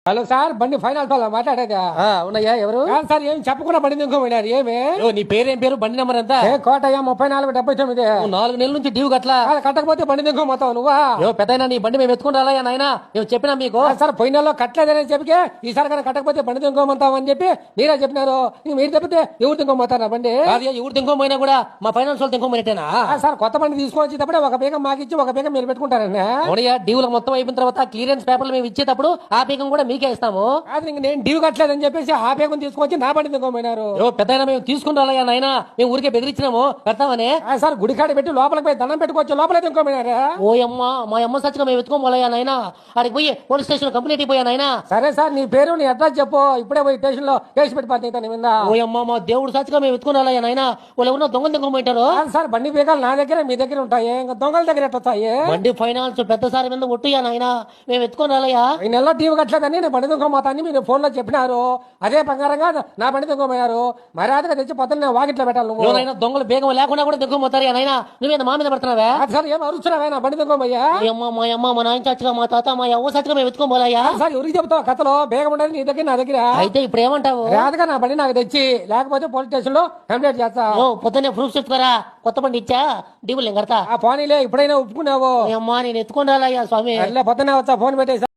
Hello sir, బండి finance వాళ్ళ మాట్లాడేదా? అవునయ్యా, ఎవరు? సార్ ఏం చెప్పకుండా బండి ఇంకోపోయినారు. ఏమి నీ పేరేం పేరు, బండి నెంబర్ ఎంత? కోటయ్య 3479. 4 నెలల నుంచి డ్యూ గట్లా కట్టకపోతే బండి ఇంకో మొత్తం నువ్వా? పెద్ద నీ బండి మేము ఎత్తుకుని రాలయ్యా నాయనా, మేము చెప్పినా మీకు. సార్ పోయిన నెలలో కట్టలేదని చెప్పి ఈసారి కానీ కట్టకపోతే బండి ఇంకోమంతాం అని చెప్పి మీరే చెప్పినారు. మీరు చెప్తే ఎవరు ఇంకోపోతారా బండి? ఎవరు తింకోపోయినా కూడా మా ఫైనాన్స్ వాళ్ళు తింకోపోయినట్టేనా? సార్ కొత్త బండి తీసుకొచ్చేటప్పుడే ఒక బీగం మాకిచ్చి ఒక బీగం మీరు పెట్టుకుంటారండి. అవునయ్యా, డ్యూలు మొత్తం అయిపోయిన తర్వాత క్లియరెన్స్ పేపర్లు మేము ఇచ్చేటప్పుడు ఆ బీగం కూడా మీకే ఇస్తాము. అది నేను డ్యూ కట్టలేదని చెప్పేసి ఆ బీగం తీసుకొచ్చి నా బండి ఇంకోపోయినారు. పెద్ద మేము తీసుకుని రాలయ్యా నాయనా, మేము ఊరికే బెదిరించినాము కడతామని. సార్ గుడికాడ పెట్టి లోపలికి పోయి దండం పెట్టుకోవచ్చు, లోపలైతే ఇంకోపోయినారా? ఓ అమ్మ, మా అమ్మ సచ్చిగా మేము ఎత్తుకోమోలయ్యా నాయనా, అడిగి పోయి పోలీస్ స్టేషన్ కంప్లైంట్ అయిపోయా నాయనా. సరే సార్, నీ పేరు నీ అడ్రస్ చెప్పు, ఇప్పుడే పోయి స్టేషన్ లో కేసు పెట్టి పడుతుంది మీద. ఓ అమ్మ, మా దేవుడు సచ్చిగా మేము ఎత్తుకుని రాలయ్యా నాయనా, వాళ్ళు ఎవరన్నా దొంగలు తింకోమంటారు. సార్ బండి బీగాలు నా దగ్గర మీ దగ్గర ఉంటాయి, ఇంకా దొంగల దగ్గర ఎట్లా వస్తాయి? బండి ఫైనాన్స్ పెద్ద సారి మీద ఒట్టుయా నాయనా, మేము ఎత్తుకొని రాలయ్యా. ఈ నెలలో టీవీ కట్టలేదని నేను బండి దొంగపోతాన్ని మీరు ఫోన్ లో చెప్పినారు. అదే ప్రకారంగా నా బండి దొంగపోయారు. మర్యాదగా తెచ్చి పొద్దున్న వాకిట్లో పెట్టాలి నువ్వు. నువ్వు దొంగలు బేగం లేకుండా కూడా దిక్కుపోతారు నాయనా, నువ్వేంత మా మీద పడుతున్నావా? సార్ ఏం అరుస్తున్నావా? నా బండి దొంగపోయా? మా అమ్మ, మా నాయన చచ్చిగా, మా తాత, మా అవ్వ చచ్చిగా మేము ఎత్తుకోబోలయ్యా. సార్ ఎవరికి చెప్తావు కథలో? బేగం ఉండేది నీ దగ్గర, నా దగ్గర. అయితే ఇప్పుడు ఏమంటావు? రాదుగా నా బండి నాకు తెచ్చి, లేకపోతే పోలీస్ స్టేషన్ లో కంప్లైంట్ చేస్తా. పొద్దున్నే ప్రూఫ్ చెప్తారా? కొత్త బండి ఇచ్చా, డీబుల్ కడతా. ఆ పోనీలే, ఇప్పుడైనా ఒప్పుకున్నావు? అమ్మా, నేను ఎత్తుకొని రాలయ్యా స్వామి. పొద్దున్నే వచ్చా, ఫోన్ పెట్టేసా.